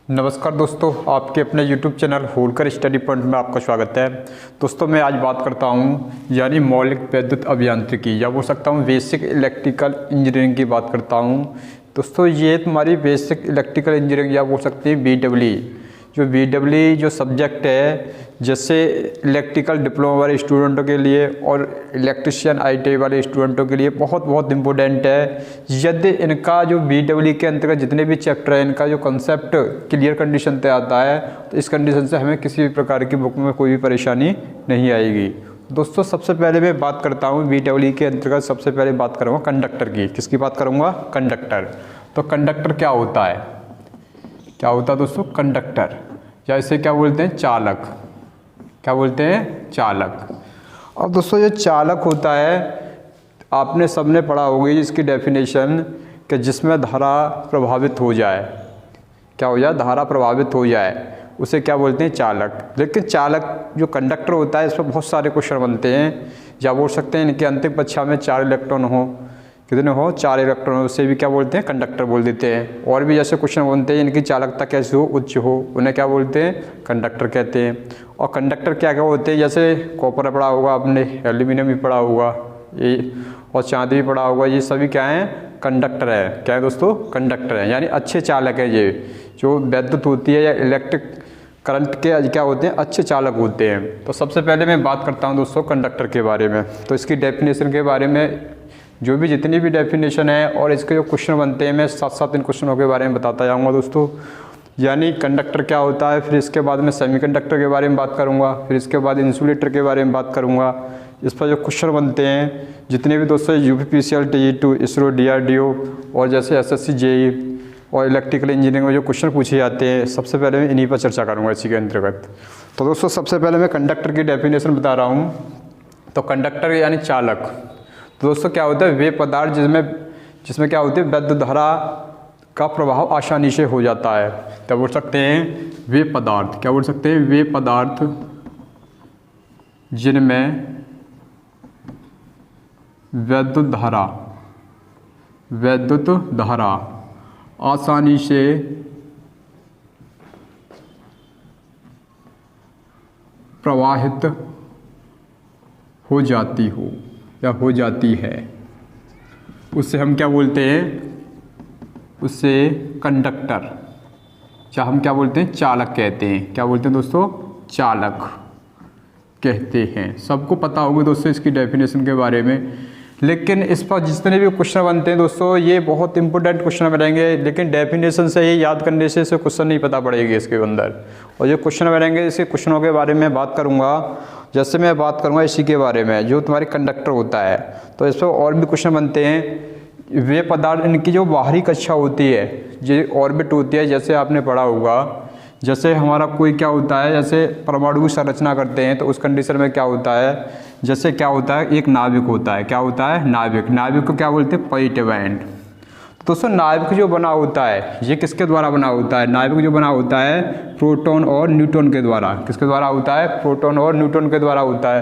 नमस्कार दोस्तों, आपके अपने YouTube channel Holkar study point में आपका स्वागत है। दोस्तों मैं आज बात करता हूं यानी मौलिक विद्युत अभियांत्रिकी या बोल सकता हूं बेसिक इलेक्ट्रिकल इंजीनियरिंग की बात करता हूं। दोस्तों ये तुम्हारी बेसिक इलेक्ट्रिकल इंजीनियरिंग या बोल सकते हैं BEE जो सब्जेक्ट है, जैसे इलेक्ट्रिकल डिप्लोमा वाले स्टूडेंटों के लिए और इलेक्ट्रिशियन ITI वाले स्टूडेंटों के लिए बहुत इम्पोर्टेंट है। यदि इनका जो BEE के अंतर्गत जितने भी चैप्टर है, इनका जो कंसेप्ट क्लियर कंडीशन पे आता है, तो इस कंडीशन से हमें किसी भी प्रकार की बुक में कोई भी परेशानी नहीं आएगी। दोस्तों सबसे पहले मैं बात करता हूँ BEE के अंतर्गत, सबसे पहले बात करूँगा कंडक्टर की। किसकी बात करूँगा? कंडक्टर। तो कंडक्टर क्या होता है? क्या होता है दोस्तों? कंडक्टर, या इसे क्या बोलते हैं? चालक। क्या बोलते हैं? चालक। अब दोस्तों जो चालक होता है, आपने सबने पढ़ा होगी इसकी डेफिनेशन कि जिसमें धारा प्रभावित हो जाए, क्या हो जाए? धारा प्रभावित हो जाए, उसे क्या बोलते हैं? चालक। लेकिन चालक जो कंडक्टर होता है, इस पर बहुत सारे क्वेश्चन बनते हैं, या बोल सकते हैं इनके अंतिम कक्षा में 4 इलेक्ट्रॉन हो, कितने हो? 4 इलेक्ट्रॉन हो, उसे भी क्या बोलते हैं? कंडक्टर बोल देते हैं। और भी जैसे क्वेश्चन बनते हैं, इनकी चालकता कैसे हो? उच्च हो, उन्हें क्या बोलते हैं? कंडक्टर कहते हैं। और कंडक्टर क्या क्या होते हैं? जैसे कॉपर पढ़ा होगा आपने, एल्यूमिनियम भी पढ़ा होगा, ये और चांदी भी पढ़ा होगा, ये सभी क्या हैं? कंडक्टर है। क्या है दोस्तों? कंडक्टर है, यानी अच्छे चालक है। ये जो विद्युत होती है या इलेक्ट्रिक करंट के क्या होते हैं? अच्छे चालक होते हैं। तो सबसे पहले मैं बात करता हूँ दोस्तों कंडक्टर के बारे में। तो इसकी डेफिनेशन के बारे में, जो भी जितनी भी डेफिनेशन है और इसके जो क्वेश्चन बनते हैं, मैं साथ साथ इन क्वेश्चनों के बारे में बताता जाऊँगा दोस्तों। यानी कंडक्टर क्या होता है, फिर इसके बाद में सेमीकंडक्टर के बारे में बात करूँगा, फिर इसके बाद इंसुलेटर के बारे में बात करूँगा। इस पर जो क्वेश्चन बनते हैं जितने भी दोस्तों, UPPCL, TE2, इसरो, DRDO और जैसे SSC, JEE और इलेक्ट्रिकल इंजीनियरिंग में जो क्वेश्चन पूछे जाते हैं, सबसे पहले मैं इन्हीं पर चर्चा करूँगा इसी के अंतर्गत। तो दोस्तों सबसे पहले मैं कंडक्टर की डेफिनेशन बता रहा हूँ। तो कंडक्टर यानी चालक। तो दोस्तों क्या होता है? वे पदार्थ जिसमें क्या होती है? विद्युत धारा का प्रभाव आसानी से हो जाता है। क्या बोल सकते हैं? वे पदार्थ। क्या बोल सकते हैं? वे पदार्थ जिनमें विद्युत धारा आसानी से प्रवाहित हो जाती हो या हो जाती है, उससे हम क्या बोलते हैं? उससे कंडक्टर, या हम क्या बोलते हैं? चालक कहते हैं। क्या बोलते हैं दोस्तों? चालक कहते हैं। सबको पता होगा दोस्तों इसकी डेफिनेशन के बारे में। लेकिन इस पर जितने भी क्वेश्चन बनते हैं दोस्तों, ये बहुत इंपॉर्टेंट क्वेश्चन बनेंगे, लेकिन डेफिनेशन से ही याद करने से क्वेश्चन नहीं पता पड़ेगी इसके अंदर। और जो क्वेश्चन बनेंगे, इसी क्वेश्चनों के बारे में बात करूँगा। जैसे मैं बात करूँगा इसी के बारे में, जो तुम्हारी कंडक्टर होता है, तो इस पर और भी क्वेश्चन बनते हैं। वे पदार्थ, इनकी जो बाहरी कक्षा होती है, जो ऑर्बिट होती है, जैसे आपने पढ़ा होगा, जैसे हमारा कोई क्या होता है, जैसे परमाणु की संरचना करते हैं, तो उस कंडीशन में क्या होता है? जैसे क्या होता है? एक नाभिक होता है। क्या होता है? नाभिक को क्या बोलते हैं? पाइट बैंड। दोस्तों नाभिक जो बना होता है, ये किसके द्वारा बना होता है? नाभिक जो बना होता है प्रोटॉन और न्यूट्रॉन के द्वारा। किसके द्वारा होता है? प्रोटॉन और न्यूट्रॉन के द्वारा होता है।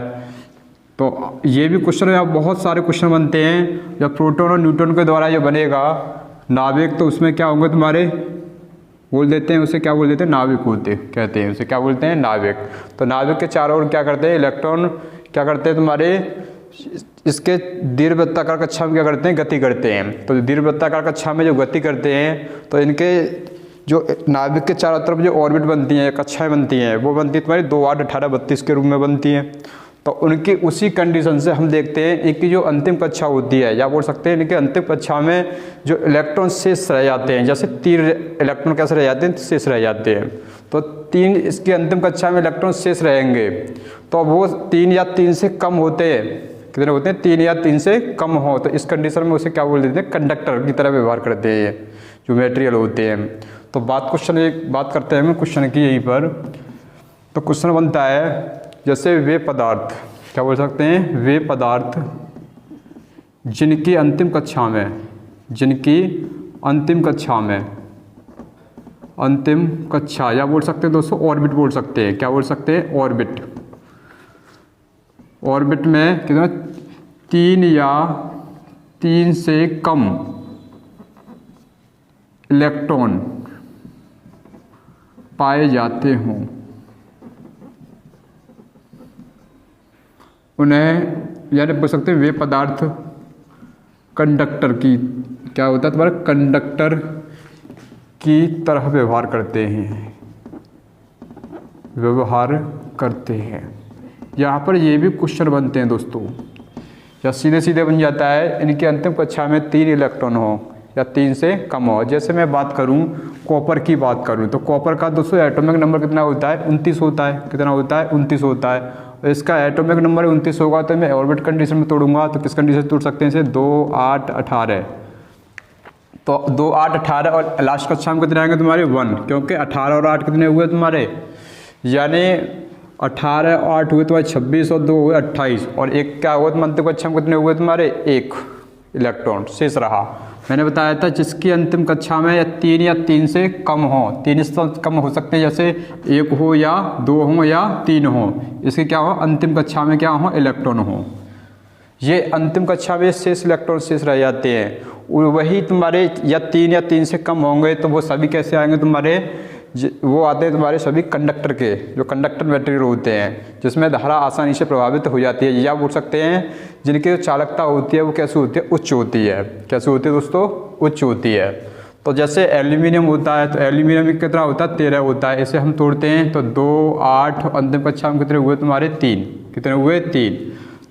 तो ये भी क्वेश्चन है, बहुत सारे क्वेश्चन बनते हैं। जब प्रोटॉन और न्यूट्रॉन के द्वारा ये बनेगा नाभिक, तो उसमें क्या होंगे? तुम्हारे बोल देते हैं, उसे क्या बोल देते हैं? नाभिक होते कहते हैं, उसे क्या बोलते हैं? नाभिक। तो नाभिक के चारों ओर क्या करते हैं? इलेक्ट्रॉन क्या करते हैं? तुम्हारे इसके दीर्घवृत्ताकार कक्षा में क्या करते हैं? गति करते हैं। तो दीर्घवृत्ताकार कक्षा में जो गति करते हैं, तो इनके जो नाभिक के चारों तरफ जो ऑर्बिट बनती हैं, कक्षाएं बनती हैं, वो बनती है तुम्हारी 2, 8, 18, 32 के रूप में बनती हैं। तो उनकी उसी कंडीशन से हम देखते हैं, इनकी जो अंतिम कक्षा होती है, या बोल सकते हैं इनके अंतिम कक्षा में जो इलेक्ट्रॉन शेष रह जाते हैं, जैसे 3 इलेक्ट्रॉन कैसे रह जाते हैं? शेष रह जाते हैं। तो 3 इसकी अंतिम कक्षा में इलेक्ट्रॉन शेष रहेंगे, तो वो 3 या 3 से कम होते हैं। कितने होते हैं? 3 या 3 से कम हो, तो इस कंडीशन में उसे क्या बोल देते हैं? कंडक्टर की तरह व्यवहार करते हैं ये जो मटेरियल होते हैं। तो बात करते हैं हम क्वेश्चन की यहीं पर। तो क्वेश्चन बनता है, जैसे वे पदार्थ, क्या बोल सकते हैं? वे पदार्थ जिनकी अंतिम कक्षा या बोल सकते हैं दोस्तों ऑर्बिट बोल सकते हैं। क्या बोल सकते हैं? ऑर्बिट में कितना? 3 या 3 से कम इलेक्ट्रॉन पाए जाते हों उन्हें यानी बोल सकते हैं वे पदार्थ कंडक्टर की क्या होता है तुम्हारा कंडक्टर की तरह व्यवहार करते हैं, व्यवहार करते हैं। यहाँ पर ये भी क्वेश्चन बनते हैं दोस्तों, या सीधे सीधे बन जाता है इनकी अंतिम कक्षा में 3 इलेक्ट्रॉन हो या 3 से कम हो। जैसे मैं बात करूं कॉपर की बात करूं तो कॉपर का दोस्तों एटॉमिक नंबर कितना होता है 29 होता है। कितना होता है 29 होता है। और इसका एटॉमिक नंबर 29 होगा तो मैं ऑर्बिट कंडीशन में तोड़ूंगा तो किस कंडीशन से तोड़ सकते हैं इसे 2 8 18। तो 2 8 18 और लास्ट कक्षा में कितने आएंगे तुम्हारे 1, क्योंकि 18 और 8 कितने हुए तुम्हारे, यानी 18 और 8 हुए तुम्हारे 26 और 2 हुए 28 और एक क्या हुआ तुम्हारे अंतिम कक्षा में कितने हुए तुम्हारे 1 इलेक्ट्रॉन शेष रहा। मैंने बताया था जिसकी अंतिम कक्षा में या 3 से कम हो, 3 से कम हो सकते हैं, जैसे 1 हो या 2 हो या 3 हो, इसके क्या हो अंतिम कक्षा में क्या हो इलेक्ट्रॉन हो। ये अंतिम कक्षा में शेष इलेक्ट्रॉन शेष रह जाते हैं। वही तुम्हारे या 3 से कम होंगे तो वो सभी कैसे आएंगे तुम्हारे, वो आते हैं तुम्हारे सभी कंडक्टर के, जो कंडक्टर मटेरियल होते हैं जिसमें धारा आसानी से प्रभावित हो जाती है, या बोल सकते हैं जिनकी जो चालकता होती है वो कैसे होती है उच्च होती है। कैसे होती है दोस्तों उच्च होती है। तो जैसे एल्यूमिनियम होता है तो एल्यूमिनियम में कितना होता है 13 होता है। इसे हम तोड़ते हैं तो 2 8 अंतिम कक्षा में कितने हुए तुम्हारे 3, कितने हुए 3।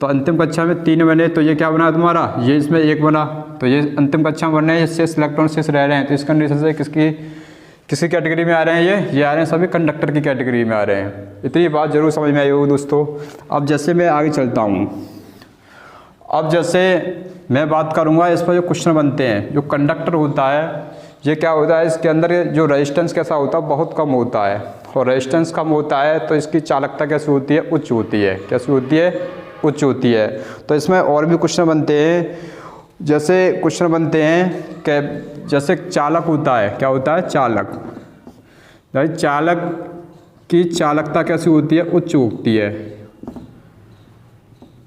तो अंतिम कक्षा में 3 बने तो ये क्या बना तुम्हारा, ये इसमें 1 बना। तो ये अंतिम कक्षा में बनने हैं, शेष इलेक्ट्रॉन शेष रह रहे हैं। तो इस कंडीशन से किसकी कैटेगरी में आ रहे हैं, ये आ रहे हैं सभी कंडक्टर की कैटेगरी में आ रहे हैं। इतनी बात जरूर समझ में आई होगी दोस्तों। अब जैसे मैं आगे चलता हूँ, अब जैसे मैं बात करूँगा इस पर जो क्वेश्चन बनते हैं, जो कंडक्टर होता है ये क्या होता है, इसके अंदर जो रेजिस्टेंस कैसा होता है बहुत कम होता है। और रेजिस्टेंस कम होता है तो इसकी चालकता कैसी होती है उच्च होती है। कैसी होती है उच्च होती है। तो इसमें और भी क्वेश्चन बनते हैं, जैसे क्वेश्चन बनते हैं कि जैसे चालक होता है, क्या होता है चालक, भाई चालक की चालकता कैसी होती है उच्च होती है,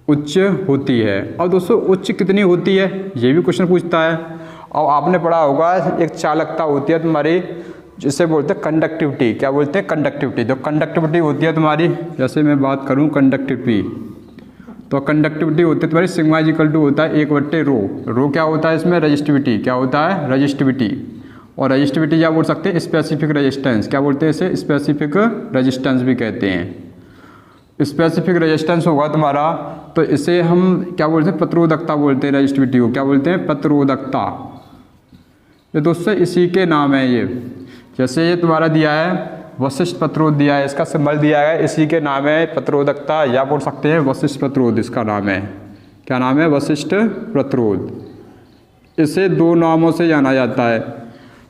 उच्च होती है। और दोस्तों उच्च कितनी होती है ये भी क्वेश्चन पूछता है। और आपने पढ़ा होगा एक चालकता होती है तुम्हारी जिसे बोलते हैं कंडक्टिविटी। क्या बोलते हैं कंडक्टिविटी। तो कंडक्टिविटी होती है तुम्हारी, जैसे मैं बात करूं कंडक्टिविटी, तो कंडक्टिविटी होती है तुम्हारी सिग्मा इक्वल टू होता है 1/ρ। रो क्या होता है इसमें रजिस्टिविटी। क्या होता है रजिस्टिविटी। और रजिस्टिविटी क्या बोल सकते हैं स्पेसिफिक रेजिस्टेंस। क्या बोलते हैं इसे स्पेसिफिक रेजिस्टेंस भी कहते हैं। स्पेसिफिक रेजिस्टेंस होगा तुम्हारा तो इसे हम क्या बोलते हैं प्रतिरोधकता बोलते हैं। रजिस्टिविटी को क्या बोलते हैं प्रतिरोधकता। ये दोस्तों इसी के नाम है ये, जैसे ये तुम्हारा दिया है वशिष्ठ प्रतिरोध दिया है, इसका सिंबल दिया है, इसी के नाम है प्रतिरोधकता, या बोल सकते हैं वशिष्ठ प्रतिरोध इसका नाम है। क्या नाम है वशिष्ठ प्रतिरोध। इसे 2 नामों से जाना जाता है,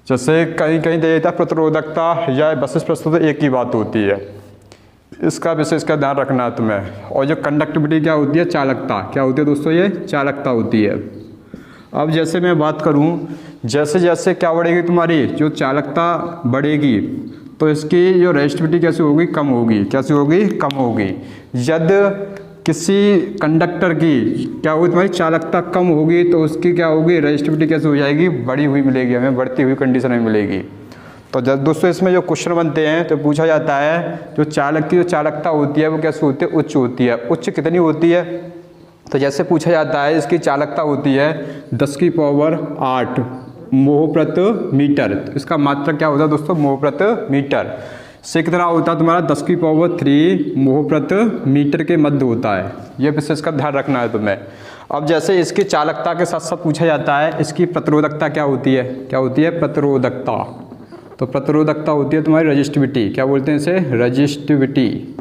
जैसे कहीं कहीं दे देता है प्रतिरोधकता या वशिष्ठ प्रतिरोध, एक ही बात होती है। इसका विशेष का ध्यान रखना है तुम्हें। और जो कंडक्टिविटी क्या होती है चालकता। क्या होती है दोस्तों ये चालकता होती है। अब जैसे मैं बात करूं जैसे जैसे क्या बढ़ेगी तुम्हारी जो चालकता बढ़ेगी तो इसकी जो रेजिस्टिविटी कैसी होगी कम होगी। कैसी होगी कम होगी। यदि किसी कंडक्टर की क्या होगी तुम्हारी चालकता कम होगी तो उसकी क्या होगी रेजिस्टिविटी कैसे हो जाएगी बढ़ी हुई मिलेगी, हमें बढ़ती हुई कंडीशन में मिलेगी। तो जब दोस्तों इसमें जो क्वेश्चन बनते हैं तो पूछा जाता है जो चालक की जो चालकता होती है वो कैसे होती है उच्च होती है। उच्च कितनी होती है तो जैसे पूछा जाता है इसकी चालकता होती है 10⁸ मोह प्रति मीटर। इसका मात्रक क्या होता है दोस्तों मोह प्रति मीटर से कितना होता है तुम्हारा 10⁻³ मोह प्रति मीटर के मध्य होता है। ये विशेष का ध्यान रखना है तुम्हें। अब जैसे इसकी चालकता के साथ साथ पूछा जाता है इसकी प्रतिरोधकता क्या होती है। क्या होती है प्रतिरोधकता। तो प्रतिरोधकता होती है तुम्हारी रजिस्टिविटी। क्या बोलते हैं इसे रजिस्टिविटी।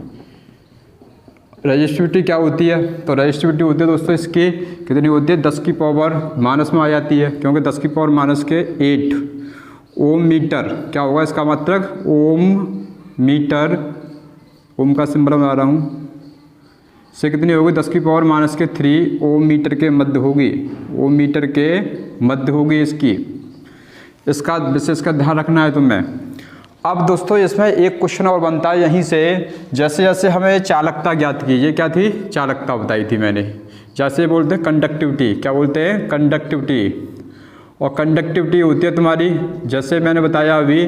रजिस्टिविटी क्या होती है तो रजिस्टिविटी होती है दोस्तों इसकी कितनी होती है 10⁻⁻ में आ जाती है, क्योंकि 10⁻⁸ ओम मीटर। क्या होगा इसका मात्रक ओम मीटर। ओम का सिंबल बना रहा हूँ से कितनी होगी 10⁻³ ओम मीटर के मध्य होगी। ओम मीटर के मध्य होगी इसकी। इसका विशेष का ध्यान रखना है तुम्हें। अब दोस्तों इसमें एक क्वेश्चन और बनता है यहीं से, जैसे जैसे हमें चालकता ज्ञात की, ये क्या थी चालकता बताई थी मैंने, जैसे बोलते हैं कंडक्टिविटी। क्या बोलते हैं कंडक्टिविटी। और कंडक्टिविटी होती है तुम्हारी, जैसे मैंने बताया अभी,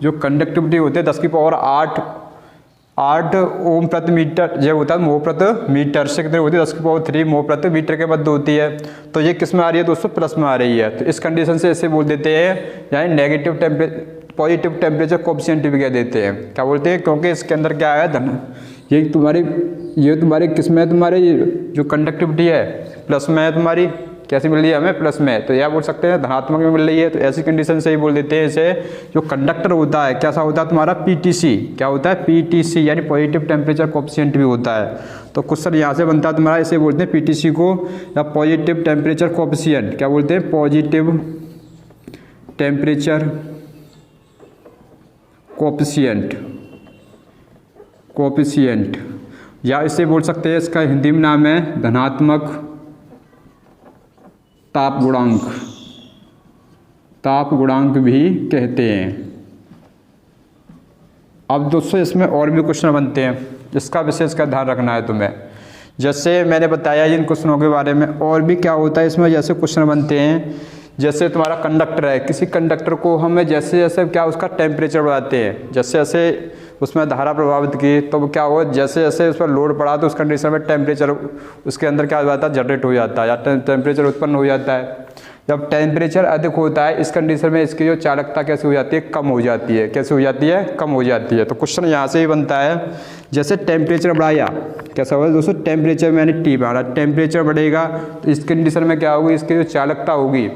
जो कंडक्टिविटी होती है 10 की पावर 8 ओम प्रति मीटर, ये होता है मोह प्रति मीटर से कितनी होती है 10 की पावर 3 मोह प्रति मीटर के मध्य होती है। तो ये किस में आ रही है दोस्तों, प्लस में आ रही है। तो इस कंडीशन से इसे बोल देते हैं, यानी नेगेटिव पॉजिटिव टेम्परेचर कोएफिशिएंट भी कह देते हैं। क्या बोलते हैं, क्योंकि इसके अंदर क्या है धन, ये तुम्हारे किस में है, तुम्हारे जो कंडक्टिविटी है प्लस में है तुम्हारी, कैसे मिल रही है हमें, प्लस में। तो यह बोल सकते हैं धनात्मक में मिल रही है। तो ऐसी कंडीशन से ही बोल देते हैं इसे, जो कंडक्टर होता है कैसा होता है तुम्हारा, पीटीसी। क्या होता है, पीटीसी, यानी पॉजिटिव टेम्परेचर कोएफिशिएंट भी होता है। तो क्वेश्चन यहाँ से बनता है तुम्हारा, इसे बोलते हैं पीटीसी को, या पॉजिटिव टेम्परेचर कोएफिशिएंट। क्या बोलते हैं, पॉजिटिव टेम्परेचर कोएफिशिएंट, या इसे बोल सकते हैं, इसका हिंदी में नाम है धनात्मक ताप गुणांक भी कहते हैं। अब दोस्तों इसमें और भी क्वेश्चन बनते हैं, इसका विशेष का ध्यान रखना है तुम्हें। जैसे मैंने बताया इन क्वेश्चनों के बारे में, और भी क्या होता है इसमें, जैसे क्वेश्चन बनते हैं, जैसे तुम्हारा कंडक्टर है, किसी कंडक्टर को हमें जैसे जैसे क्या उसका टेम्परेचर बढ़ाते हैं, जैसे जैसे उसमें धारा प्रभावित की, तो क्या हुआ, जैसे जैसे उस पर लोड पड़ा तो उस कंडीशन में टेम्परेचर उसके अंदर क्या हो जाता है, जनरेट हो जाता है, या टेम्परेचर उत्पन्न हो जाता है। जब टेम्परेचर अधिक होता है इस कंडीशन में इसकी जो चालकता कैसे हो जाती है, कम हो जाती है। कैसे हो जाती है, कम हो जाती है। तो क्वेश्चन यहाँ से ही बनता है, जैसे टेम्परेचर बढ़ाया, कैसा होगा दोस्तों, टेम्परेचर मैंने टी बढ़ा, टेम्परेचर बढ़ेगा तो इस कंडीशन में क्या होगी, इसकी जो चालकता होगी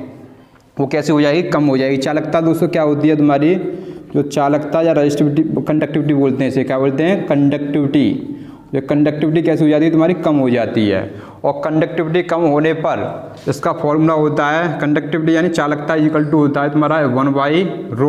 वो कैसे हो जाएगी, कम हो जाएगी। चालकता दोस्तों क्या होती है तुम्हारी, जो चालकता या रेजिस्टिविटी, कंडक्टिविटी बोलते हैं इसे, क्या बोलते हैं, कंडक्टिविटी। ये कंडक्टिविटी कैसे हो जाती है तुम्हारी, कम हो जाती है। और कंडक्टिविटी कम होने पर इसका फॉर्मूला होता है, कंडक्टिविटी यानी चालकता इक्वल टू होता है तुम्हारा 1/ρ।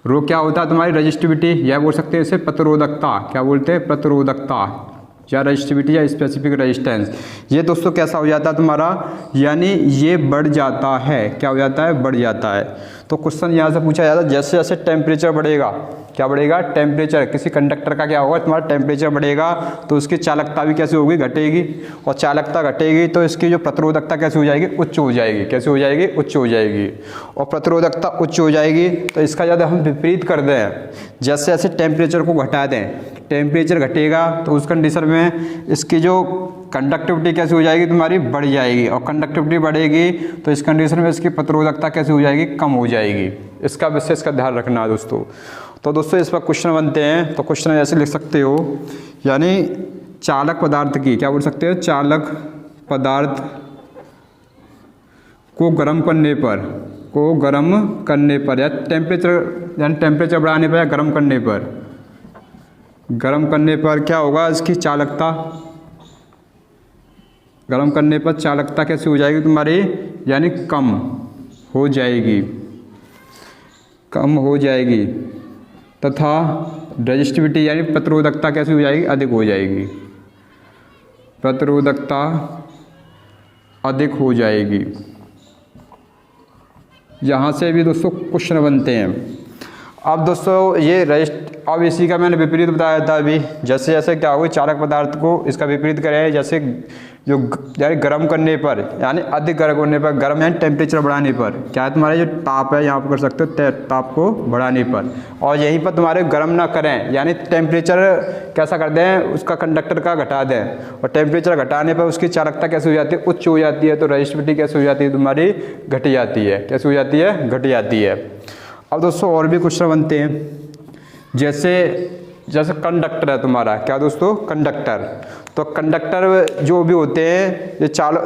रो क्या होता है तुम्हारी, रेजिस्टिविटी, यह बोल सकते हैं इसे प्रतिरोधकता। क्या बोलते हैं, प्रतिरोधकता, या रेजिस्टिविटी या स्पेसिफिक रेजिस्टेंस। ये दोस्तों कैसा हो जाता है तुम्हारा, यानी ये बढ़ जाता है। क्या हो जाता है, बढ़ जाता है। तो क्वेश्चन यहाँ से पूछा जाता है, जैसे जैसे टेम्परेचर बढ़ेगा, क्या बढ़ेगा, टेम्परेचर, किसी कंडक्टर का क्या होगा, तुम्हारा टेम्परेचर बढ़ेगा तो उसकी चालकता भी कैसे होगी, घटेगी। और चालकता घटेगी तो इसकी जो प्रतिरोधकता कैसे हो जाएगी, उच्च हो जाएगी। कैसे हो जाएगी, उच्च हो जाएगी। और प्रतिरोधकता उच्च हो जाएगी तो इसका ज़्यादा हम विपरीत कर दें, जैसे जैसे टेम्परेचर को घटा दें, टेम्परेचर घटेगा तो उस कंडीशन में इसकी जो कंडक्टिविटी कैसे हो जाएगी तुम्हारी, बढ़ जाएगी। और कंडक्टिविटी बढ़ेगी तो इस कंडीशन में इसकी प्रतिरोधकता कैसे हो जाएगी, कम हो जाएगी। इसका विशेष का ध्यान रखना है दोस्तों। तो दोस्तों इस पर क्वेश्चन बनते हैं, तो क्वेश्चन ऐसे लिख सकते हो, यानी चालक पदार्थ की, क्या बोल सकते हो, चालक पदार्थ को गर्म करने पर या टेम्परेचर, यानी टेम्परेचर बढ़ाने पर या गर्म करने पर क्या होगा, इसकी चालकता, गर्म करने पर चालकता कैसे हो जाएगी तुम्हारी, यानी कम हो जाएगी तथा रेजिस्टिविटी यानी प्रतिरोधकता कैसे हो जाएगी, अधिक हो जाएगी। प्रतिरोधकता अधिक हो जाएगी। यहाँ से भी दोस्तों क्वेश्चन बनते हैं। अब दोस्तों अब इसी का मैंने विपरीत बताया था अभी, जैसे जैसे क्या होगा, चालक पदार्थ को इसका विपरीत करें, जैसे जो यानी गर्म करने पर, यानी अधिक गर्म होने पर, गर्म यानी टेम्परेचर बढ़ाने पर, क्या है तुम्हारे जो ताप है यहाँ पर कर सकते हो, ताप को बढ़ाने पर। और यहीं पर तुम्हारे गर्म ना करें, यानी टेम्परेचर कैसा कर दें, उसका कंडक्टर का घटा दें, और टेम्परेचर घटाने पर उसकी चालकता कैसे हो जाती है, उच्च हो जाती है। तो रेजिस्टिविटी कैसे हो जाती है तुम्हारी, घट जाती है। कैसे हो जाती है, घट जाती है। अब दोस्तों और भी क्वेश्चन बनते हैं, जैसे कंडक्टर है तुम्हारा, क्या दोस्तों, कंडक्टर। तो कंडक्टर जो भी होते हैं,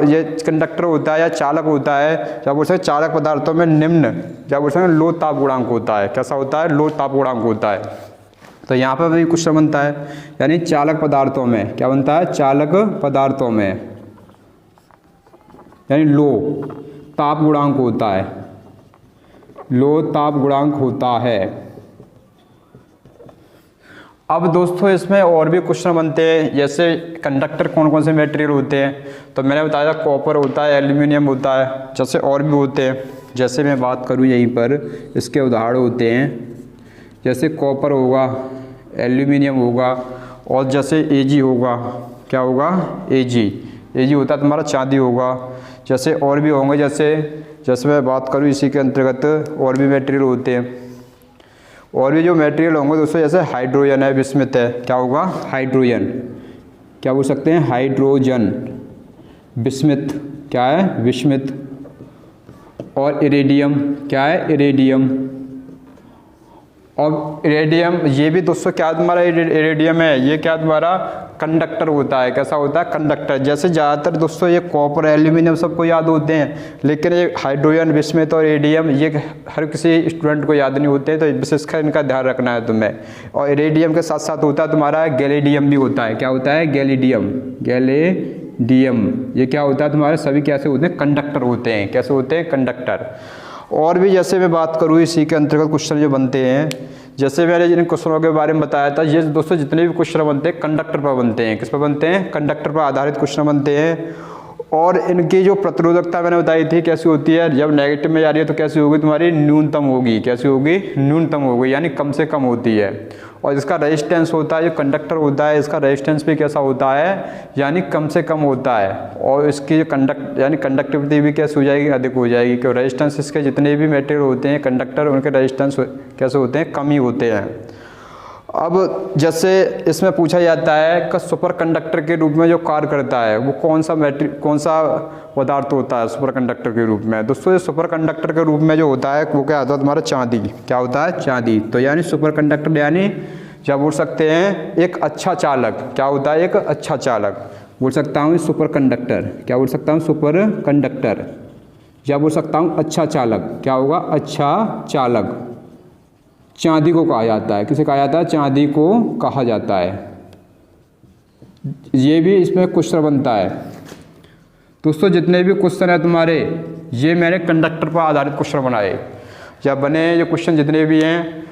ये कंडक्टर होता है या चालक होता है, क्या बोल सकते हैं, चालक पदार्थों में निम्न, क्या बोल सकते हैं, लो ताप गुणांक होता है। कैसा होता है, लो ताप गुणांक होता है। तो यहाँ पर भी क्वेश्चन बनता है, यानी चालक पदार्थों में क्या बनता है, चालक पदार्थों में यानी लो ताप गुणांक होता है, लो ताप गुणांक होता है। अब दोस्तों इसमें और भी क्वेश्चन बनते हैं, जैसे कंडक्टर कौन कौन से मटेरियल होते हैं। तो मैंने बताया कॉपर होता है, एल्यूमिनियम होता है, जैसे और भी होते हैं। जैसे मैं बात करूं यहीं पर, इसके उदाहरण होते हैं, जैसे कॉपर होगा, एल्यूमिनियम होगा, और जैसे एजी होगा, क्या होगा, एजी होता है तुम्हारा चांदी होगा। जैसे और भी होंगे, जैसे मैं बात करूँ इसी के अंतर्गत और भी मटेरियल होते हैं, और भी जो मटेरियल होंगे दोस्तों, जैसे हाइड्रोजन है, विस्मित है, क्या होगा हाइड्रोजन, क्या बोल सकते हैं हाइड्रोजन, विस्मित क्या है विस्मित, और इरेडियम क्या है इरेडियम। और इरेडियम ये भी दोस्तों क्या तुम्हारा इरेडियम है, ये क्या तुम्हारा कंडक्टर होता है, कैसा होता है कंडक्टर। जैसे ज़्यादातर दोस्तों ये कॉपर एल्यूमिनियम सबको याद होते हैं, लेकिन ये हाइड्रोजन विस्मित और इरेडियम ये हर किसी स्टूडेंट को याद नहीं होते, तो विशेषकर इनका ध्यान रखना है तुम्हें। और इरेडियम के साथ साथ होता है तुम्हारा गैलिडियम भी होता है, क्या होता है गैलिडियम, गैलिडियम ये क्या होता है तुम्हारे सभी कैसे होते हैं कंडक्टर होते हैं, कैसे होते हैं कंडक्टर। और भी जैसे मैं बात करूँ इसी के अंतर्गत क्वेश्चन जो बनते हैं, जैसे मैंने जिन क्वेश्चनों के बारे में बताया था, ये दोस्तों जितने भी क्वेश्चन बनते हैं कंडक्टर पर बनते हैं, किस पर बनते हैं कंडक्टर पर आधारित क्वेश्चन बनते हैं। और इनकी जो प्रतिरोधकता मैंने बताई थी कैसी होती है, जब नेगेटिव में जा रही है तो कैसी होगी तुम्हारी न्यूनतम होगी, कैसी होगी न्यूनतम होगी, यानी कम से कम होती है। और इसका रेजिस्टेंस होता है, जो कंडक्टर होता है इसका रेजिस्टेंस भी कैसा होता है, यानी कम से कम होता है। और इसकी जो यानी कंडक्टिविटी भी कैसे हो जाएगी, अधिक हो जाएगी, क्योंकि रेजिस्टेंस इसके जितने भी मटेरियल होते हैं कंडक्टर, उनके रेजिस्टेंस कैसे होते हैं कम ही होते हैं। अब जैसे इसमें पूछा जाता है कि सुपर कंडक्टर के रूप में जो कार्य करता है वो कौन सा पदार्थ होता है सुपर कंडक्टर के रूप में। दोस्तों ये सुपर कंडक्टर के रूप में जो होता है वो क्या होता है तुम्हारा चांदी, क्या होता है चांदी। तो यानी सुपर कंडक्टर यानी क्या बोल सकते हैं एक अच्छा चालक, क्या होता है एक अच्छा चालक बोल सकता हूँ सुपर कंडक्टर, क्या बोल सकता हूँ सुपर कंडक्टर, या बोल सकता हूँ अच्छा चालक, क्या होगा अच्छा चालक। चांदी को कहा जाता है, किसे कहा जाता है चांदी को कहा जाता है। ये भी इसमें क्वेश्चन बनता है दोस्तों, जितने भी क्वेश्चन है तुम्हारे ये मैंने कंडक्टर पर आधारित क्वेश्चन बनाए या बने ये क्वेश्चन जितने भी हैं।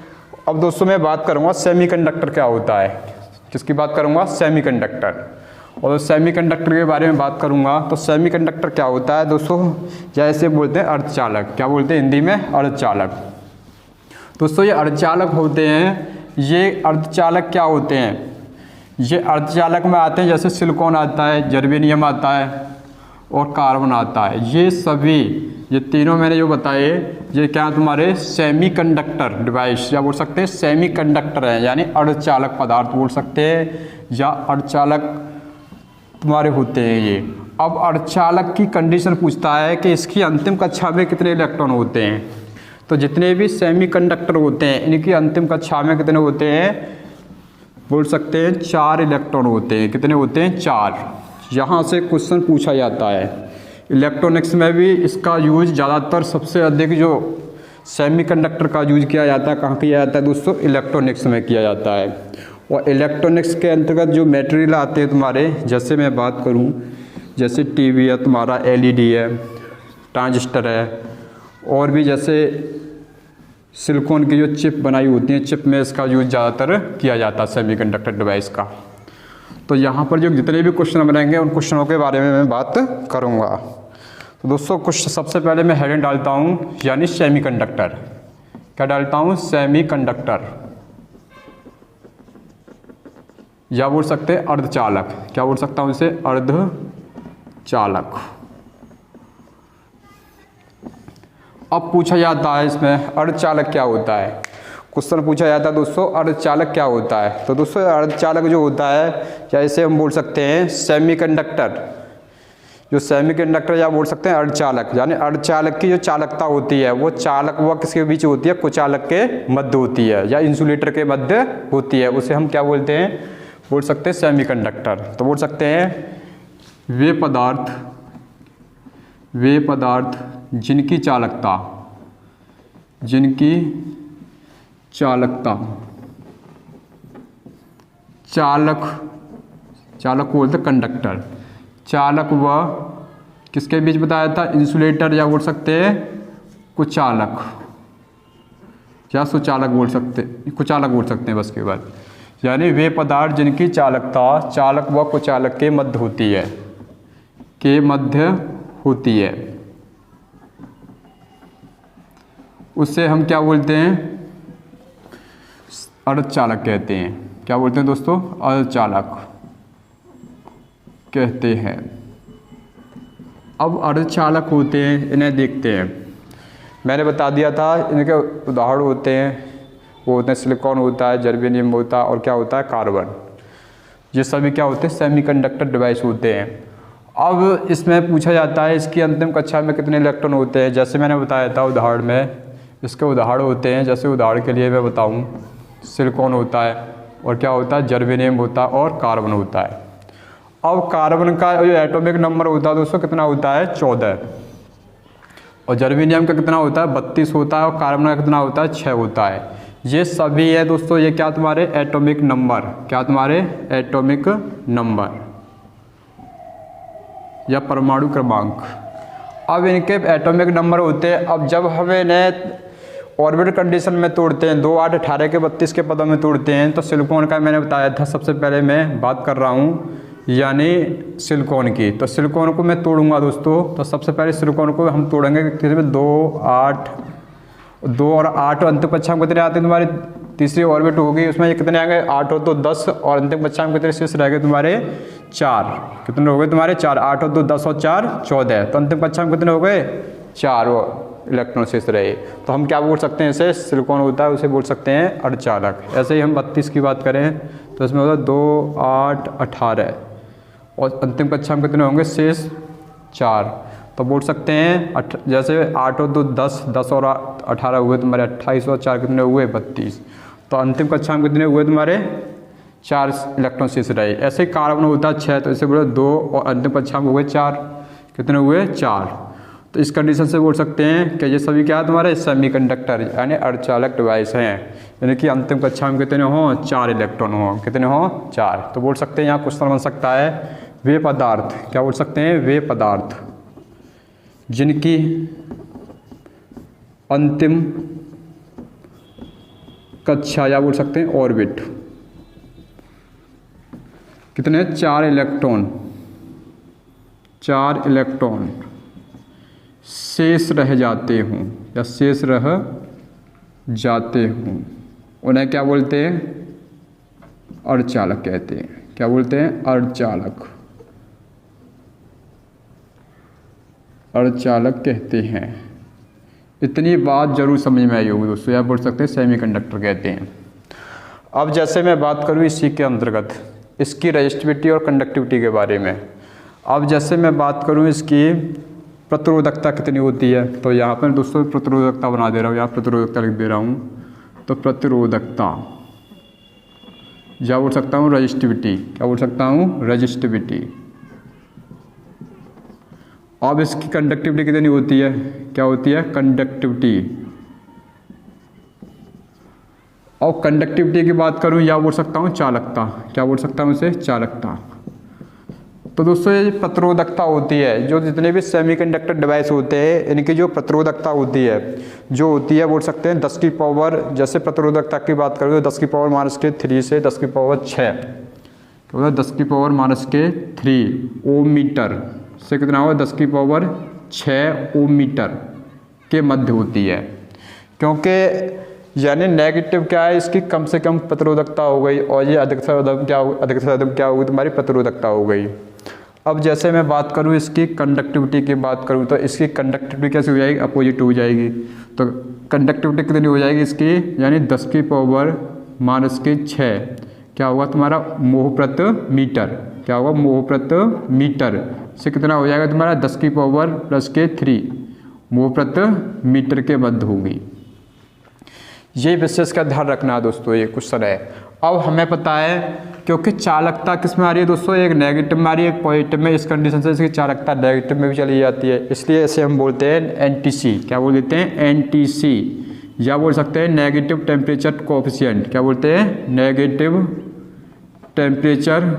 अब दोस्तों मैं बात करूँगा सेमीकंडक्टर क्या होता है, किसकी बात करूँगा सेमीकंडक्टर। और सेमीकंडक्टर के बारे में बात करूँगा तो सेमीकंडक्टर क्या होता है दोस्तों, जैसे बोलते हैं अर्धचालक, क्या बोलते हैं हिंदी में अर्धचालक। दोस्तों ये अर्धचालक होते हैं, ये अर्धचालक क्या होते हैं, ये अर्धचालक में आते हैं, जैसे सिलिकॉन आता है, जर्मेनियम आता है और कार्बन आता है। ये सभी ये तीनों मैंने जो बताए ये क्या तुम्हारे सेमीकंडक्टर डिवाइस या बोल सकते हैं सेमीकंडक्टर है, यानी अर्धचालक पदार्थ बोल सकते हैं या अर्धचालक तुम्हारे होते हैं ये। अब अर्धचालक की कंडीशन पूछता है कि इसकी अंतिम कक्षा में कितने इलेक्ट्रॉन होते हैं। तो जितने भी सेमीकंडक्टर होते हैं इनकी अंतिम कक्षा में कितने होते हैं बोल सकते हैं 4 इलेक्ट्रॉन होते हैं, कितने होते हैं 4। यहाँ से क्वेश्चन पूछा जाता है। इलेक्ट्रॉनिक्स में भी इसका यूज ज़्यादातर सबसे अधिक जो सेमीकंडक्टर का यूज किया जाता है कहाँ किया जाता है दोस्तों, इलेक्ट्रॉनिक्स में किया जाता है। और इलेक्ट्रॉनिक्स के अंतर्गत जो मटेरियल आते हैं तुम्हारे, जैसे मैं बात करूँ जैसे टीवी है तुम्हारा, एलईडी है, ट्रांजिस्टर है, और भी जैसे सिलिकॉन की जो चिप बनाई होती है, चिप में इसका यूज ज़्यादातर किया जाता है सेमीकंडक्टर डिवाइस का। तो यहाँ पर जो जितने भी क्वेश्चन बनेंगे उन क्वेश्चनों के बारे में मैं बात करूँगा। तो दोस्तों कुछ सबसे पहले मैं हेडिंग डालता हूँ, यानी सेमीकंडक्टर। क्या डालता हूँ सेमीकंडक्टर, या बोल सकते हैं अर्धचालक, क्या बोल सकता हूँ इसे अर्धचालक। अब पूछा जाता है इसमें अर्धचालक क्या होता है, क्वेश्चन पूछा जाता है दोस्तों अर्धचालक क्या होता है। तो दोस्तों अर्धचालक जो होता है या इसे हम बोल सकते हैं सेमीकंडक्टर, जो सेमीकंडक्टर या बोल सकते हैं अर्धचालक, यानी अर्धचालक की जो चालकता होती है वो चालक व किसके बीच होती है, कुचालक के मध्य होती है या इंसुलेटर के मध्य होती है, उसे हम क्या बोलते हैं बोल सकते हैं सेमीकंडक्टर। तो बोल सकते हैं वे पदार्थ जिनकी चालकता चालक को बोलते कंडक्टर, चालक व किसके बीच बताया था, इंसुलेटर या बोल सकते हैं कुचालक या सुचालक बोल सकते, कुचालक बोल सकते हैं बस के बाद। यानी वे पदार्थ जिनकी चालकता चालक व कुचालक के मध्य होती है, उससे हम क्या बोलते हैं अर्धचालक कहते हैं। क्या बोलते हैं दोस्तों, अर्धचालक कहते हैं। अब अर्धचालक होते हैं, इन्हें देखते हैं। मैंने बता दिया था इनके उदाहरण होते हैं, वो होते हैं सिलिकॉन होता है, जर्मेनियम होता है और क्या होता है कार्बन। ये सभी क्या होते हैं सेमीकंडक्टर डिवाइस होते हैं। अब इसमें पूछा जाता है इसकी अंतिम कक्षा में कितने इलेक्ट्रॉन होते हैं। जैसे मैंने बताया था उदाहरण में, इसके उदाहरण होते हैं, जैसे उदाहरण के लिए मैं बताऊं सिलिकॉन होता है और क्या होता है जर्मेनियम होता है और कार्बन होता है। अब कार्बन का जो एटॉमिक नंबर होता है दोस्तों कितना होता है 14, और जर्मेनियम का कितना होता है 32 होता है, और कार्बन का कितना होता है 6 होता है। ये सभी है दोस्तों, ये क्या तुम्हारे एटॉमिक नंबर, क्या तुम्हारे एटॉमिक नंबर या परमाणु क्रमांक। अब इनके एटॉमिक नंबर होते हैं। अब जब हम इन्हें ऑर्बिटल कंडीशन में तोड़ते हैं, 2, 8, 18 के 32 के पदों में तोड़ते हैं, तो सिलिकॉन का मैंने बताया था सबसे पहले मैं बात कर रहा हूँ यानी सिलिकॉन की। तो सिलिकॉन को मैं तोड़ूंगा दोस्तों, तो सबसे पहले सिलिकॉन को हम तोड़ेंगे किसी में 2, 8, 2 और 8 अंतिम कक्षा में कितने आते हैं तुम्हारे, तीसरी ऑर्बिट होगी उसमें ये कितने आएंगे 8 हो तो 10, और अंतिम कक्षा में कितने शेष रह गए तुम्हारे 4, कितने हो गए तुम्हारे 4, 8 हो तो 10 और 4 14, तो अंतिम कक्षा में कितने हो गए 4 इलेक्ट्रॉन शेष रहे। तो हम क्या बोल सकते हैं, इसे सिलिकॉन होता है उसे बोल सकते हैं अर्धचालक। ऐसे ही हम 32 की बात करें तो इसमें होता है 2, 8, 18 और अंतिम कक्षा में कितने होंगे शेष 4, तो बोल सकते हैं जैसे 8 हो तो 10, 10 और 18 हुए तुम्हारे 28 और 4 कितने हुए 32, तो अंतिम कक्षा में कितने हुए तुम्हारे 4 इलेक्ट्रॉन शेष रहे। ऐसे ही कार्बन होता है 6, तो इसे बोले 2 और अंतिम कक्षा में हुए 4, कितने हुए 4। तो इस कंडीशन से बोल सकते हैं कि ये सभी क्या है तुम्हारे सेमीकंडक्टर यानी अर्धचालक डिवाइस हैं, यानी कि अंतिम कक्षा में कितने हों 4 इलेक्ट्रॉन हों, कितने हों 4। तो बोल सकते हैं यहाँ क्वेश्चन बन सकता है वे पदार्थ, क्या बोल सकते हैं वे पदार्थ जिनकी अंतिम कक्षा या बोल सकते हैं ऑर्बिट कितने 4 इलेक्ट्रॉन शेष रह जाते हों या शेष रह जाते हों, उन्हें क्या बोलते हैं अर्धचालक कहते हैं। क्या बोलते हैं अर्धचालक, अर्धचालक कहते हैं। इतनी बात जरूर समझ में आई होगी दोस्तों, या बोल सकते हैं सेमीकंडक्टर कहते हैं। अब जैसे मैं बात करूँ इसी के अंतर्गत इसकी रेजिस्टिविटी और कंडक्टिविटी के बारे में। अब जैसे मैं बात करूँ इसकी प्रतिरोधकता कितनी होती है, तो यहाँ पर दोस्तों प्रतिरोधकता बना दे रहा हूँ, यहाँ प्रतिरोधकता लिख दे रहा हूँ। तो प्रतिरोधकता या बोल सकता हूँ रेजिस्टिविटी, क्या बोल सकता हूँ रेजिस्टिविटी। अब इसकी कंडक्टिविटी कितनी होती है, क्या होती है कंडक्टिविटी। और कंडक्टिविटी की बात करूँ या बोल सकता हूँ चालकता, क्या बोल सकता हूँ इसे चालकता। तो दोस्तों ये प्रतिरोधकता होती है, जो जितने भी सेमीकंडक्टर डिवाइस होते हैं इनकी जो प्रतिरोधकता होती है जो होती है बोल सकते हैं 10 की पावर, जैसे प्रतिरोधकता की बात करें तो 10 की पावर -3 से 10 की पावर 6, तो 10 की पावर -3 ओम मीटर से कितना होगा 10 की पावर 6 ओम मीटर के मध्य होती है। क्योंकि यानी नेगेटिव क्या है इसकी कम से कम प्रतिरोधकता हो गई, और ये अधिक से अधिक क्या होगी तुम्हारी प्रतिरोधकता हो गई। अब जैसे मैं बात करूँ इसकी कंडक्टिविटी की बात करूँ तो इसकी कंडक्टिविटी कैसे हो जाएगी, अपोजिट हो जाएगी। तो कंडक्टिविटी कितनी हो जाएगी इसकी, यानी 10 की पावर -6 क्या होगा तुम्हारा मोह प्रति मीटर, क्या होगा मोह प्रति मीटर से कितना हो जाएगा तुम्हारा 10 की पावर +3 मोह प्रति मीटर के मध्य होगी। ये विशेष का ध्यान रखना है दोस्तों, ये क्वेश्चन है। अब हमें पता है क्योंकि चालकता किस में आ रही है दोस्तों, एक नेगेटिव में आ रही है एक पॉजिटिव में, इस कंडीशन से इसकी चालकता नेगेटिव में भी चली जाती है, इसलिए इसे हम बोलते हैं एनटीसी। क्या बोल देते हैं एनटीसी, या बोल सकते हैं नेगेटिव टेम्परेचर कोएफिशिएंट। क्या बोलते हैं नेगेटिव टेम्परेचर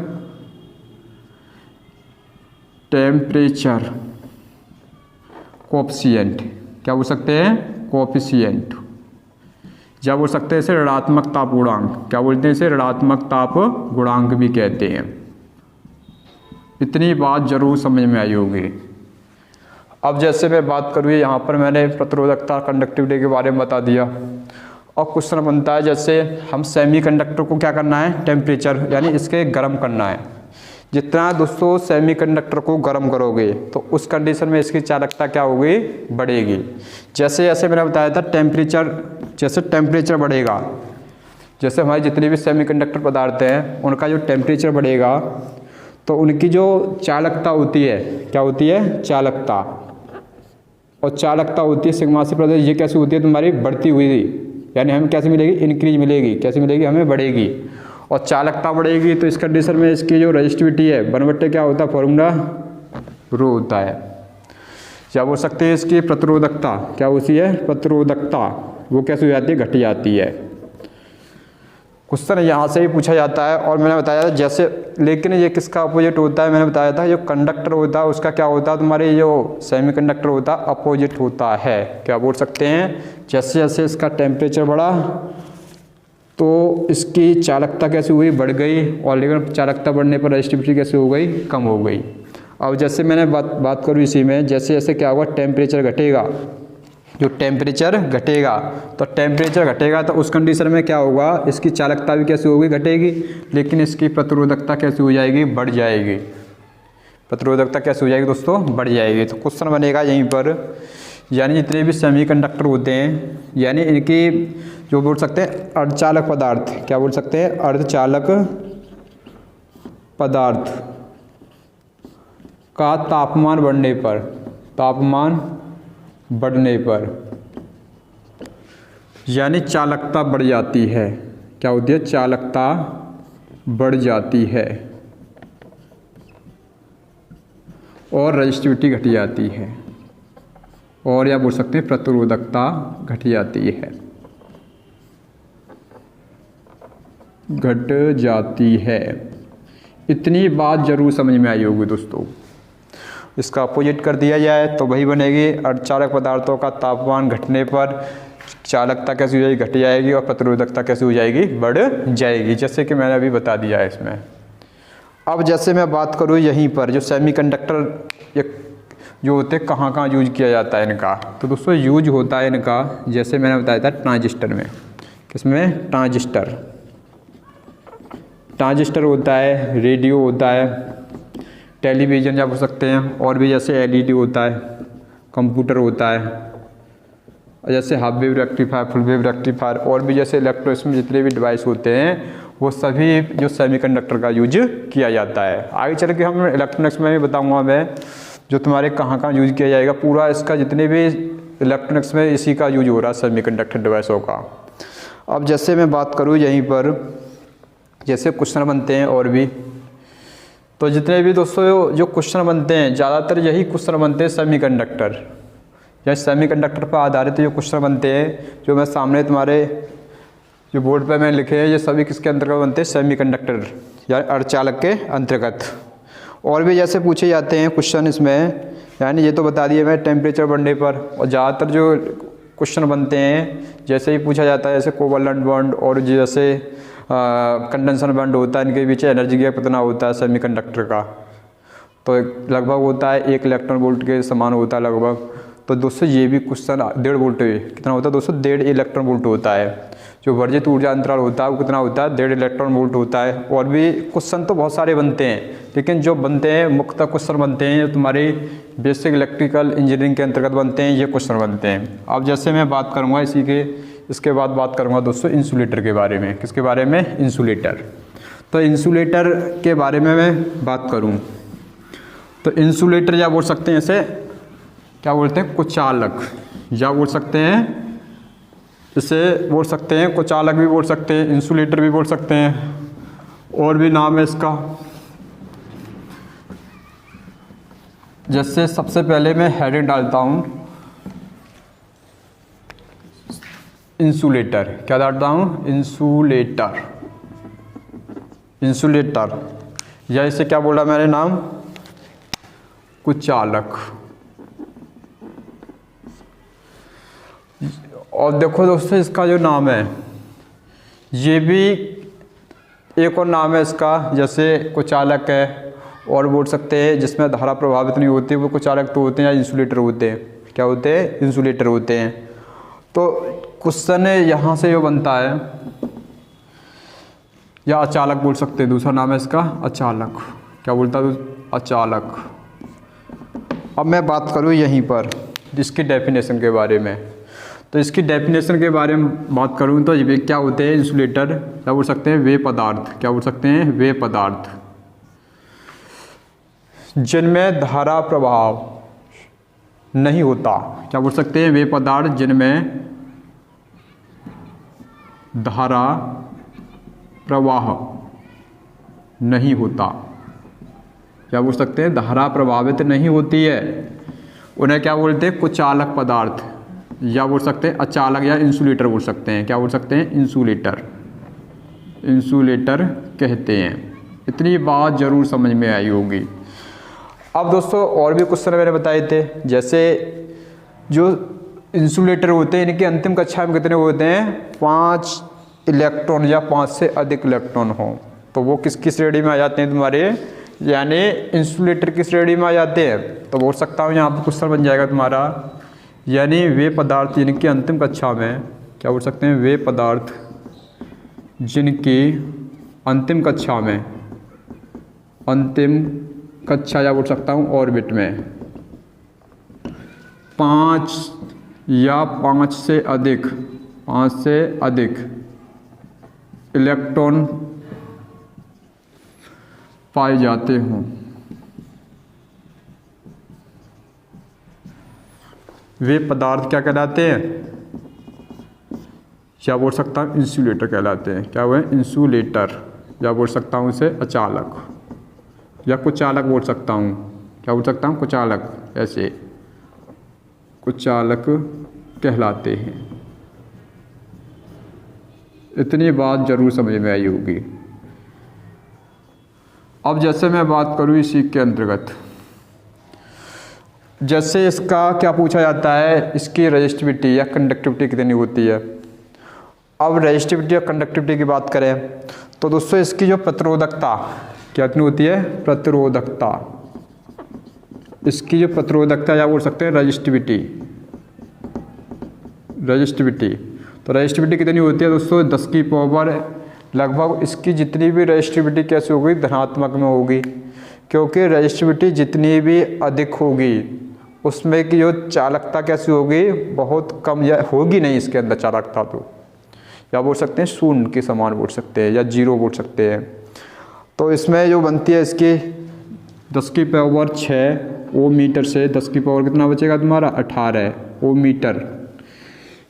कोएफिशिएंट, क्या बोल सकते हैं कोएफिशिएंट, या बोल सकते हैं इसे ऋणात्मक ताप गुणांक। क्या बोलते हैं इसे ऋणात्मक ताप गुणांक भी कहते हैं। इतनी बात जरूर समझ में आई होगी। अब जैसे मैं बात करूँ यहाँ पर मैंने प्रतिरोधकता कंडक्टिविटी के बारे में बता दिया, और क्वेश्चन बनता है जैसे हम सेमीकंडक्टर को क्या करना है टेम्परेचर यानी इसके गर्म करना है। जितना दोस्तों सेमीकंडक्टर को गर्म करोगे तो उस कंडीशन में इसकी चालकता क्या होगी, बढ़ेगी। जैसे जैसे मैंने बताया था टेम्परेचर, जैसे टेम्परेचर बढ़ेगा, जैसे हमारे जितने भी सेमीकंडक्टर पदार्थ हैं उनका जो टेम्परेचर बढ़ेगा तो उनकी जो चालकता होती है, क्या होती है, चालकता, और चालकता होती है सिग्मा से प्रदर्शित, ये कैसे होती है तुम्हारी, बढ़ती हुई, यानी हमें कैसे मिलेगी, इंक्रीज मिलेगी, कैसे मिलेगी, हमें बढ़ेगी। और चालकता बढ़ेगी तो इस कंडीशन में इसकी जो रेजिस्टिविटी है 1/, क्या होता है, फॉर्मूला रो होता है। क्या बोल सकते हैं, इसकी प्रतिरोधकता क्या होती है, प्रतिरोधकता, वो कैसे हो जाती है, घट जाती है। क्वेश्चन यहाँ से ही पूछा जाता है। और मैंने बताया था जैसे, लेकिन ये किसका अपोजिट होता है, मैंने बताया था जो कंडक्टर होता है उसका क्या होता है, तुम्हारे जो सेमीकंडक्टर होता है अपोजिट होता है। क्या बोल सकते हैं, जैसे जैसे इसका टेम्परेचर बढ़ा तो इसकी चालकता कैसे हुई, बढ़ गई, और लेकिन चालकता बढ़ने पर रेजिस्टिविटी कैसे हो गई, कम हो गई। अब जैसे मैंने बात करूँ इसी में, जैसे जैसे क्या होगा, टेम्परेचर घटेगा, जो टेम्परेचर घटेगा तो उस कंडीशन में क्या होगा, इसकी चालकता भी कैसे होगी, घटेगी, लेकिन इसकी प्रतिरोधकता कैसे हो जाएगी, बढ़ जाएगी। प्रतिरोधकता कैसे हो जाएगी दोस्तों, बढ़ जाएगी। तो क्वेश्चन बनेगा यहीं पर, यानी जितने भी सेमीकंडक्टर होते हैं, यानी इनकी जो बोल सकते हैं अर्धचालक पदार्थ, क्या बोल सकते हैं, अर्धचालक पदार्थ का तापमान बढ़ने पर यानी चालकता बढ़ जाती है। क्या होती है, चालकता बढ़ जाती है और रेजिस्टिविटी घट जाती है, और या बोल सकते हैं प्रतिरोधकता घट जाती है, इतनी बात जरूर समझ में आई होगी दोस्तों। इसका अपोजिट कर दिया जाए तो वही बनेगी, अर्धचालक पदार्थों का तापमान घटने पर चालकता कैसी हो जाएगी, घट जाएगी, और प्रतिरोधकता कैसी हो जाएगी, बढ़ जाएगी, जैसे कि मैंने अभी बता दिया है इसमें। अब जैसे मैं बात करूँ यहीं पर जो सेमीकंडक्टर जो होते हैं कहाँ कहाँ यूज किया जाता है इनका, तो दोस्तों यूज होता है इनका, जैसे मैंने बताया था ट्रांजिस्टर में, किसमें, ट्रांजिस्टर होता है, रेडियो होता है, टेलीविज़न आप हो सकते हैं, और भी जैसे एलईडी होता है, कंप्यूटर होता है, जैसे half wave rectifier, full wave rectifier, और भी जैसे इलेक्ट्रॉनिक्स में जितने भी डिवाइस होते हैं वो सभी जो सेमीकंडक्टर का यूज किया जाता है। आगे चल के हम इलेक्ट्रॉनिक्स में भी बताऊंगा मैं, जो तुम्हारे कहाँ कहाँ यूज किया जाएगा, पूरा इसका जितने भी इलेक्ट्रॉनिक्स में इसी का यूज हो रहा है, सेमीकंडक्टर डिवाइसों का। अब जैसे मैं बात करूँ यहीं पर, जैसे क्वेश्चन बनते हैं और भी, तो जितने भी दोस्तों जो क्वेश्चन बनते हैं ज़्यादातर यही क्वेश्चन बनते हैं सेमीकंडक्टर, या सेमीकंडक्टर पर आधारित जो क्वेश्चन बनते हैं, जो मैं सामने तुम्हारे जो बोर्ड पे मैंने लिखे हैं, ये सभी किसके अंतर्गत बनते हैं, सेमीकंडक्टर या अर्धचालक के अंतर्गत। और भी जैसे पूछे जाते हैं क्वेश्चन इसमें, यानी ये तो बता दिए मैं टेम्परेचर बढ़ने पर, और ज़्यादातर जो क्वेश्चन बनते हैं जैसे ही पूछा जाता है, जैसे कोवलेंट बॉन्ड और जैसे कंडेंसर बॉन्ड होता है, इनके बीच एनर्जी गैप कितना होता है सेमीकंडक्टर का, तो लगभग होता है 1 इलेक्ट्रॉन वोल्ट के समान होता है लगभग। तो दोस्तों ये भी क्वेश्चन 1.5 वोल्ट कितना होता है दोस्तों, 1.5 इलेक्ट्रॉन वोल्ट होता है। जो वर्जित ऊर्जा अंतराल होता है वो कितना होता है, 1.5 इलेक्ट्रॉन वोल्ट होता है। और भी क्वेश्चन तो बहुत सारे बनते हैं, लेकिन जो बनते हैं मुख्यतः क्वेश्चन बनते हैं जो तुम्हारी बेसिक इलेक्ट्रिकल इंजीनियरिंग के अंतर्गत बनते हैं, ये क्वेश्चन बनते हैं। अब जैसे मैं बात करूँगा इसके बाद बात करूँगा दोस्तों इंसुलेटर के बारे में। किसके बारे में, इंसुलेटर। तो इंसुलेटर के बारे में मैं बात करूँ तो इंसुलेटर या बोल सकते हैं इसे, क्या बोलते हैं, कुचालक, या बोल सकते हैं इसे, बोल सकते हैं कुचालक भी बोल सकते हैं, इंसुलेटर भी बोल सकते हैं, और भी नाम है इसका। जैसे सबसे पहले मैं हेडिंग डालता हूँ इंसुलेटर, क्या डालता हूँ, इंसुलेटर, इंसुलेटर, या इसे क्या बोला मैंने नाम, कुचालक। और देखो दोस्तों इसका जो नाम है, ये भी एक और नाम है इसका, जैसे कुचालक है, और बोल सकते हैं जिसमें धारा प्रभावित नहीं होती वो कुचालक तो होते हैं, या इंसुलेटर होते हैं। क्या होते हैं, इंसुलेटर होते हैं। तो क्वेश्चन यहाँ से जो बनता है, या अचालक बोल सकते हैं, दूसरा नाम है इसका अचालक। क्या बोलता हूँ, अचालक। अब मैं बात करूँ यहीं पर इसकी डेफिनेशन के बारे में, तो इसकी डेफिनेशन के बारे में बात करूँ तो ये क्या होते हैं, इंसुलेटर क्या बोल सकते हैं, वे पदार्थ, क्या बोल सकते हैं, वे पदार्थ जिनमें धारा प्रभाव नहीं होता। क्या बोल सकते हैं, वे पदार्थ जिनमें धारा प्रवाह नहीं होता। क्या बोल सकते हैं, धारा प्रभावित नहीं होती है, उन्हें क्या बोलते हैं, कुचालक पदार्थ, या बोल सकते हैं अचालक, या इंसुलेटर बोल सकते हैं। क्या बोल सकते हैं, इंसुलेटर, इंसुलेटर कहते हैं। इतनी बात जरूर समझ में आई होगी। अब दोस्तों और भी क्वेश्चन मैंने बताए थे, जैसे जो इंसुलेटर होते हैं इनकी अंतिम कक्षा में कितने होते हैं, 5 इलेक्ट्रॉन या 5 से अधिक इलेक्ट्रॉन हो, तो वो किसकी श्रेणी में आ जाते हैं तुम्हारे, यानी इंसुलेटर की श्रेणी में आ जाते हैं। तो बोल सकता हूँ यहाँ पर क्वेश्चन बन जाएगा तुम्हारा, यानी वे पदार्थ जिनकी अंतिम कक्षा में, क्या बोल सकते हैं, वे पदार्थ जिनकी अंतिम कक्षा में, अंतिम कक्षा या बोल सकता हूँ ऑर्बिट में 5 या 5 से अधिक इलेक्ट्रॉन पाए जाते हों, वे पदार्थ क्या कहलाते हैं, या बोल सकता हूँ इंसुलेटर कहलाते हैं। क्या हुआ, इंसुलेटर, या बोल सकता हूँ इसे अचालक या कुचालक बोल सकता हूँ। क्या बोल सकता हूँ, कुचालक, ऐसे कुचालक कहलाते हैं। इतनी बात जरूर समझ में आई होगी। अब जैसे मैं बात करूँ इसी के अंतर्गत, जैसे इसका क्या पूछा जाता है, इसकी रेजिस्टिविटी या कंडक्टिविटी कितनी होती है। अब रेजिस्टिविटी और कंडक्टिविटी की बात करें तो दोस्तों इसकी जो प्रतिरोधकता कितनी होती है, प्रतिरोधकता, इसकी जो प्रतिरोधकता या बोल सकते हैं रेजिस्टिविटी, तो रेजिस्टिविटी कितनी होती है दोस्तों, 10 की पावर लगभग, इसकी जितनी भी रेजिस्टिविटी कैसे होगी, धनात्मक में होगी, क्योंकि रेजिस्टिविटी जितनी भी अधिक होगी उसमें की जो चालकता कैसी होगी, बहुत कम या होगी नहीं इसके अंदर चालकता, तो या बोल सकते हैं शून्य के समान बोल सकते हैं या 0 बोल सकते हैं। तो इसमें जो बनती है इसकी 10 की पावर 6 ओ मीटर से 10 की पावर कितना बचेगा तुम्हारा, 18 ओ मीटर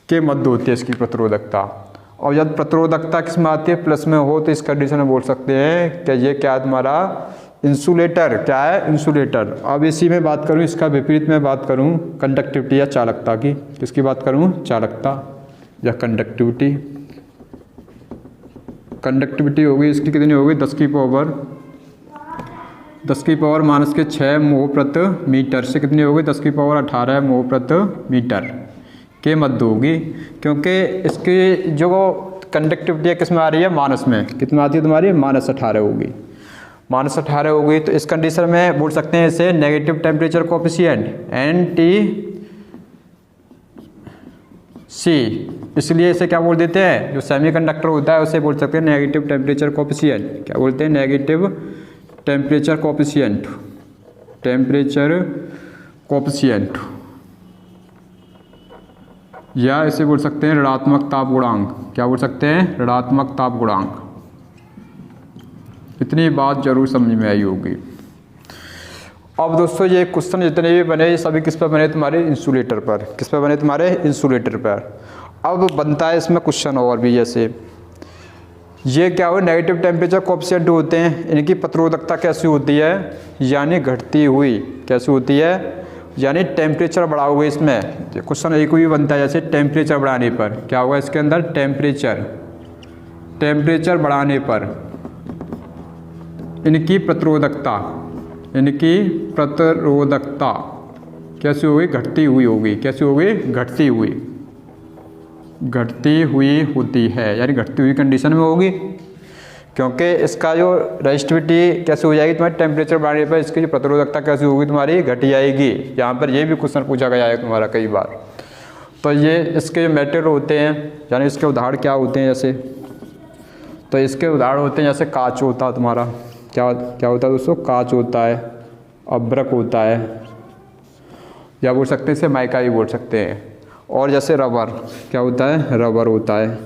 के मध्य होती है इसकी प्रतिरोधकता। और जब प्रतिरोधकता किस में आती है, प्लस में हो, तो इस कंडीशन में बोल सकते हैं कि ये क्या है तुम्हारा, इंसुलेटर। क्या है, इंसुलेटर। अब इसी में बात करूं, इसका विपरीत में बात करूं कंडक्टिविटी या चालकता की, किसकी बात करूं, चालकता या कंडक्टिविटी। कंडक्टिविटी होगी इसकी कितनी होगी, 10 की पावर माइनस के 6 मोह प्रति मीटर से कितनी होगी, 10 की पावर 18 मोह प्रति मीटर के मध्य होगी, क्योंकि इसकी जो कंडक्टिविटी किस में आ रही है, माइनस में, कितना आती है तुम्हारी, -18 होगी, -18 होगी। तो इस कंडीशन में बोल सकते हैं इसे नेगेटिव टेम्परेचर कोएफिशिएंट NTC, इसलिए इसे क्या बोल देते हैं, जो सेमीकंडक्टर होता है उसे बोल सकते हैं नेगेटिव टेम्परेचर कोएफिशिएंट। क्या बोलते हैं, नेगेटिव टेम्परेचर कोएफिशिएंट, या इसे बोल सकते हैं ऋणात्मक ताप गुणांक। क्या बोल सकते हैं, ऋणात्मक ताप गुणांक। इतनी बात जरूर समझ में आई होगी। अब दोस्तों ये क्वेश्चन जितने भी बने, ये सभी किस पर बने, तुम्हारे इंसुलेटर पर। किस पर बने, तुम्हारे इंसुलेटर पर। अब बनता है इसमें क्वेश्चन और भी, जैसे ये क्या हो, नेगेटिव टेम्परेचर कोएफिशिएंट होते हैं, इनकी प्रतिरोधकता कैसी होती है, यानी घटती हुई, कैसी होती है, यानी टेम्परेचर बढ़ा हुआ। इसमें क्वेश्चन एक भी बनता है, जैसे टेम्परेचर बढ़ाने पर क्या होगा, इसके अंदर टेम्परेचर बढ़ाने पर इनकी प्रतिरोधकता कैसी होगी, घटती हुई होगी। कैसी होगी, घटती हुई होती है, यानी घटती हुई कंडीशन में होगी, क्योंकि इसका जो रेजिस्टिविटी कैसे हो जाएगी, तुम्हारे टेम्परेचर बढ़ाने पर इसकी जो प्रतिरोधकता कैसी होगी, तुम्हारी घट जाएगी। यहाँ पर ये भी क्वेश्चन पूछा गया है तुम्हारा कई बार। तो ये इसके जो मेटेरियल होते हैं, यानी इसके उदाहरण क्या होते हैं, जैसे तो इसके उदाहरण होते हैं जैसे कांच होता है तुम्हारा, क्या क्या होता है दोस्तों, कांच होता है, अभ्रक होता है, या बोल सकते हैं इसे माइका भी बोल सकते हैं। और जैसे रबर, क्या होता है, रबर होता है।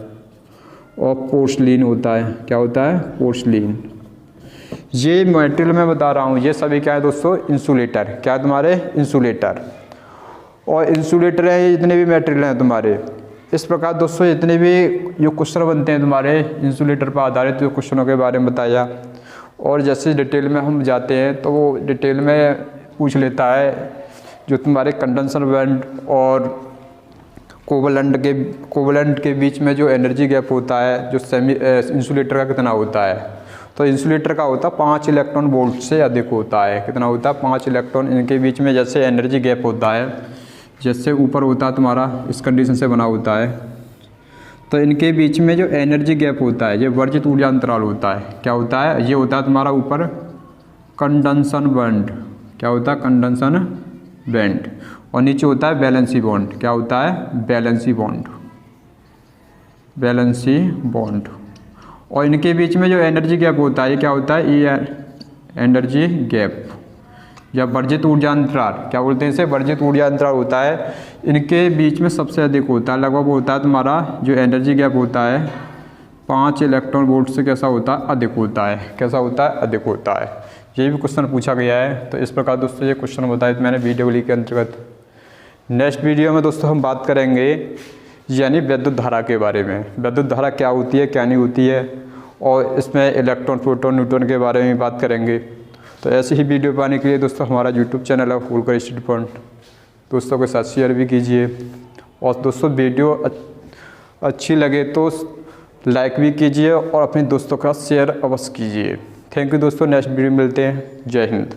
और पोर्सलिन होता है, क्या होता है, पोर्सलिन। ये मटेरियल मैं बता रहा हूँ, ये सभी क्या है दोस्तों, इंसुलेटर। क्या है तुम्हारे, इंसुलेटर। और इंसुलेटर है ये जितने भी मटेरियल हैं तुम्हारे। इस प्रकार दोस्तों जितने भी जो क्वेश्चन बनते हैं तुम्हारे इंसुलेटर पर आधारित जो क्वेश्चनों के बारे में बताया। और जैसे डिटेल में हम जाते हैं तो वो डिटेल में पूछ लेता है जो तुम्हारे कंडेंसर बैंड और कोवलेंट के बीच में जो एनर्जी गैप होता है, जो सेमी इंसुलेटर का कितना होता है। तो इंसुलेटर का होता है 5 इलेक्ट्रॉन वोल्ट से अधिक होता है। कितना होता है, 5 इलेक्ट्रॉन। इनके बीच में जैसे एनर्जी गैप होता है, जैसे ऊपर होता है तुम्हारा इस कंडीशन से बना होता है, तो इनके बीच में जो एनर्जी गैप होता है ये वर्जित ऊर्जा अंतराल होता है। क्या होता है, ये होता है तुम्हारा ऊपर कंडक्शन बैंड। क्या होता है, कंडक्शन बैंड। और नीचे होता है वैलेंसी बॉन्ड। क्या होता है, वैलेंसी बॉन्ड, वैलेंसी बॉन्ड। और इनके बीच में जो एनर्जी गैप होता है ये क्या होता है, ये एनर्जी गैप या वर्जित ऊर्जा अंतराल। क्या बोलते हैं इसे, वर्जित ऊर्जा अंतराल होता है। इनके बीच में सबसे अधिक होता है, लगभग होता है तुम्हारा जो एनर्जी गैप होता है 5 इलेक्ट्रॉन वोल्ट से कैसा होता है, अधिक होता है। कैसा होता है, अधिक होता है। ये भी क्वेश्चन पूछा गया है। तो इस प्रकार दोस्तों ये क्वेश्चन बताया मैंने वीडियो के अंतर्गत। नेक्स्ट वीडियो में दोस्तों हम बात करेंगे यानी विद्युत धारा के बारे में। विद्युत धारा क्या होती है, क्या नहीं होती है, और इसमें इलेक्ट्रॉन, प्रोटॉन, न्यूट्रॉन के बारे में बात करेंगे। तो ऐसी ही वीडियो पाने के लिए दोस्तों हमारा यूट्यूब चैनल है होलकर स्टडी पॉइंट, दोस्तों के साथ शेयर भी कीजिए। और दोस्तों वीडियो अच्छी लगे तो लाइक भी कीजिए और अपने दोस्तों के साथ शेयर अवश्य कीजिए। थैंक यू दोस्तों, नेक्स्ट वीडियो मिलते हैं। जय हिंद।